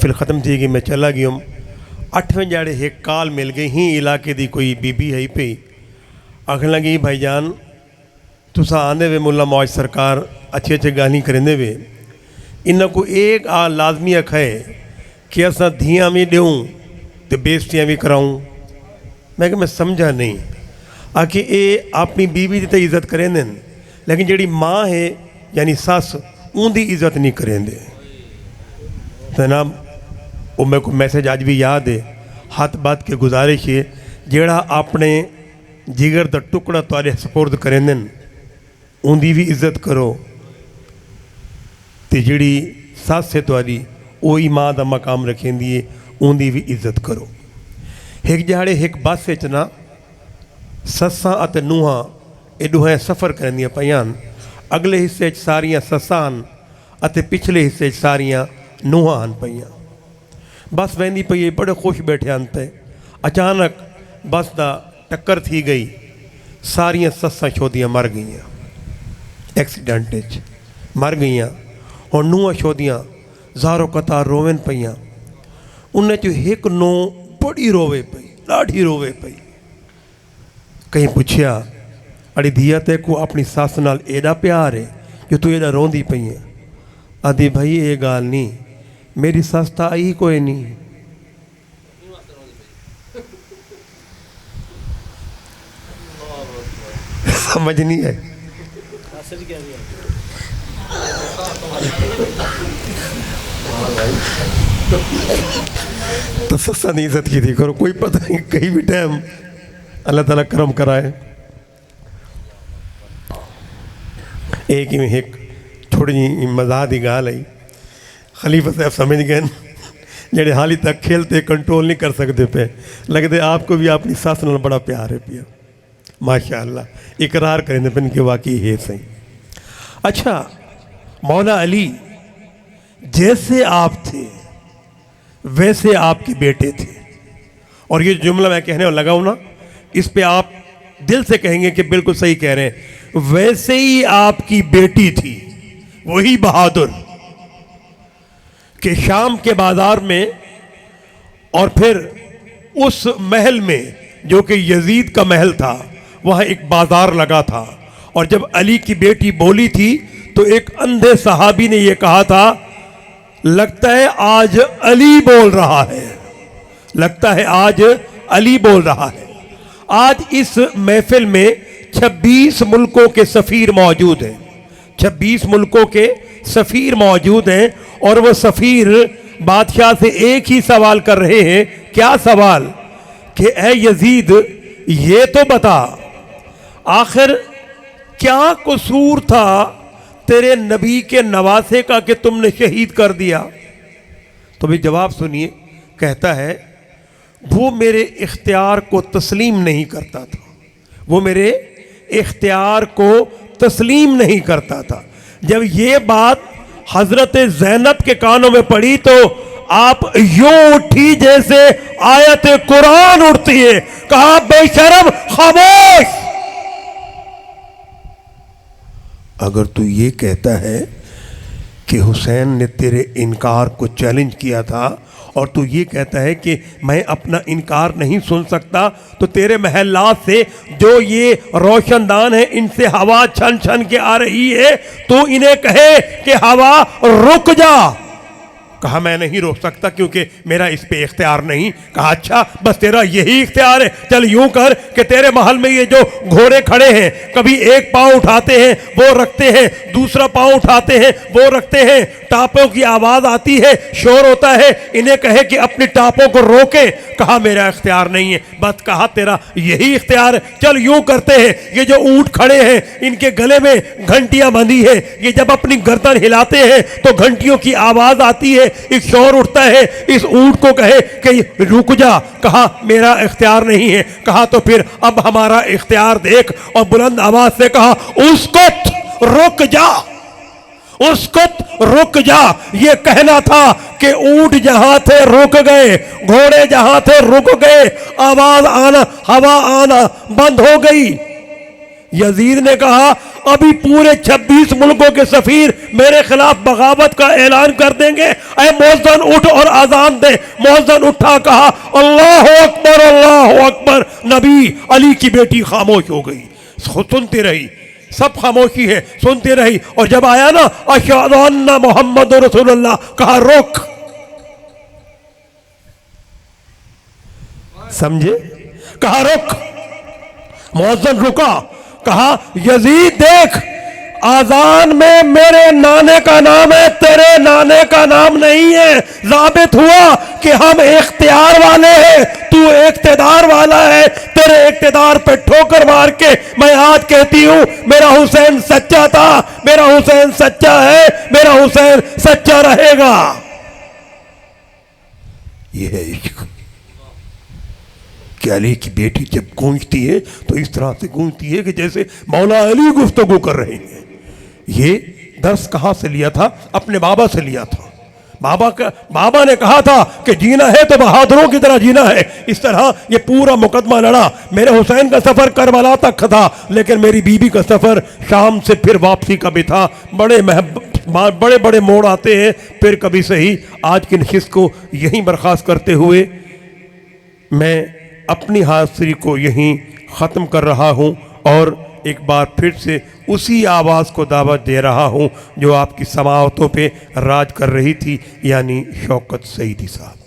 महफिल ख़त्म थी गई, मैं चला गयुम। 8वें जाड़े एक कॉल मिल गई ही इलाके दी कोई बीबी है पी, आखन लगी भाईजान तुसा आंदे वे मुल्ला मौज सरकार अच्छे अच्छे गाली करेंदे वे, इन को एक आ लाजमी अख है कि असा धियाँ भी दूँ तो बेइज्जतियाँ भी कराऊँ। मैं समझा नहीं। आखि ये अपनी बीवी की तो इज्जत करेंदे लेकिन जी माँ है यानी सस उनकी इज्जत नहीं करेंदे। तो ना वो मेरे को मैसेज अज भी याद है, हाथ बात के गुजारिश है जेड़ा अपने जिगर का टुकड़ा तुहाडे सपुर्द करेंदे उनकी भी इज्जत करो, तो जी सस है तुहाडी वही माँ का मकाम रखेंदी है उनकी भी इज्जत करो। एक जाड़े एक बस ना सस्सां अते नूहां ये दुहें सफ़र करदियां पईयां, अगले हिस्से सारियां सस्सां अते पिछले हिस्से सारियां नूहां हन पईयां। बस वेंदी पई बड़े खुश बैठे हन ते अचानक बस दा टक्कर थी गई, सारियां सस्सां शोदियां मर गईयां, एक्सीडेंट च मर गईयां। हुण नूहां शोदियां ज़ारो कतार रोवन पईयां, उन चो एक नूं बड़ी रोवे पई, ॾाढी रोवे पई। कहीं पुछया अड़ी धिया ते को अपनी सस नाल एडा प्यार है जो तू एडा रोंदी पई है? आदि भाई ये गाल नहीं, मेरी सस तो आई कोई नहीं। समझ नहीं है। तो सस्सा की इज्जत की थी करो, कोई पता नहीं कहीं भी टाइम अल्लाह ताला करम कराए। एक थोड़ी जी मज़ाक की गाल आई, खलीफा साहब समझ गए जेडे हाली तक खेलते कंट्रोल नहीं कर सकते पे, लगते आपको भी अपनी सस नाल बड़ा प्यार है पिया, माशाअल्लाह इकरार करेंगे पे कि वाकई है सही। अच्छा, मौला अली जैसे आप थे वैसे आपके बेटे थे, और ये जुमला मैं कहने लगा हूँ ना, इस पे आप दिल से कहेंगे कि बिल्कुल सही कह रहे हैं। वैसे ही आपकी बेटी थी वही बहादुर कि शाम के बाजार में और फिर उस महल में जो कि यजीद का महल था, वहाँ एक बाजार लगा था, और जब अली की बेटी बोली थी तो एक अंधे सहाबी ने यह कहा था, लगता है आज अली बोल रहा है, लगता है आज अली बोल रहा है। आज इस महफिल में 26 मुल्कों के सफ़ीर मौजूद हैं, 26 मुल्कों के सफ़ीर मौजूद हैं, और वो सफ़ीर बादशाह से एक ही सवाल कर रहे हैं। क्या सवाल? कि ऐ यजीद ये तो बता आखिर क्या कसूर था तेरे नबी के नवासे का कि तुमने शहीद कर दिया? तो भी जवाब सुनिए, कहता है वो मेरे इख्तियार को तस्लीम नहीं करता था, वो मेरे इख्तियार को तस्लीम नहीं करता था। जब ये बात हजरत ज़ैनब के कानों में पड़ी तो आप यूं उठी जैसे आयत कुरान उठती है, कहा बेशरम खामोश। अगर तू ये कहता है कि हुसैन ने तेरे इनकार को चैलेंज किया था और तू ये कहता है कि मैं अपना इनकार नहीं सुन सकता, तो तेरे महल्लात से जो ये रोशनदान है इनसे हवा छन छन के आ रही है, तो इन्हें कहे कि हवा रुक जा। कहा मैं नहीं रोक सकता क्योंकि मेरा इस पे इख्तियार नहीं। कहा अच्छा बस तेरा यही इख्तियार है, चल यूं कर कि तेरे महल में ये जो घोड़े खड़े हैं, कभी एक पाँव उठाते हैं वो रखते हैं, दूसरा पाँव उठाते हैं वो रखते हैं, टापों की आवाज़ आती है, शोर होता है, इन्हें कहे कि अपनी टापों को रोके। कहा मेरा इख्तियार नहीं है, बस कहा तेरा यही इख्तियार है। चल यूं करते हैं, ये जो ऊँट खड़े हैं इनके गले में घंटियां बंधी है, ये जब अपनी गर्दन हिलाते हैं तो घंटियों की आवाज़ आती है, एक शोर उठता है, इस ऊंट को कहे कि रुक जा। कहा मेरा इख्तियार नहीं है। कहा तो फिर अब हमारा इख्तियार देख, और बुलंद आवाज से कहा उसको रुक जा, उसको रुक जा। ये कहना था कि ऊंट जहां थे रुक गए, घोड़े जहां थे रुक गए, आवाज आना हवा आना बंद हो गई। यजीद ने कहा अभी पूरे 26 मुल्कों के सफीर मेरे खिलाफ बगावत का ऐलान कर देंगे, ऐ मौज़न उठ और आजान दे। मौज़न उठा, कहा अल्लाह अकबर अल्लाह अकबर। नबी अली की बेटी खामोश हो गई, सुनती रही, सब खामोशी है, सुनती रही। और जब आया ना अशहदु अन्ना मुहम्मद रसूलुल्लाह, कहा रोक। समझे? कहा रुक। मौज़न रुका, कहा यजीद देख, आजान में मेरे नाने का नाम है, तेरे नाने का नाम नहीं है। साबित हुआ कि हम इख्तियार वाले हैं, तू इख्तिदार वाला है। तेरे इख्तिदार पे ठोकर मार के मैं आज कहती हूं मेरा हुसैन सच्चा था, मेरा हुसैन सच्चा है, मेरा हुसैन सच्चा रहेगा। यह है इश्क। कि अली की बेटी जब गूंजती है तो इस तरह से गूंजती है कि जैसे मौला अली गुफ्तगू कर रहे हैं। ये दर्स कहाँ से लिया था? अपने बाबा से लिया था। बाबा ने कहा था कि जीना है तो बहादुरों की तरह जीना है। इस तरह ये पूरा मुकदमा लड़ा। मेरे हुसैन का सफ़र करबला तक था, लेकिन मेरी बीबी का सफ़र शाम से फिर वापसी का भी था। बड़े बड़े मोड़ आते हैं, फिर कभी सही। आज की नशिस्त को यहीं बर्खास्त करते हुए मैं अपनी हाज़िरी को यहीं ख़त्म कर रहा हूँ और एक बार फिर से उसी आवाज़ को दावत दे रहा हूँ जो आपकी समाअतों पे राज कर रही थी, यानी शौकत सईदी साहब।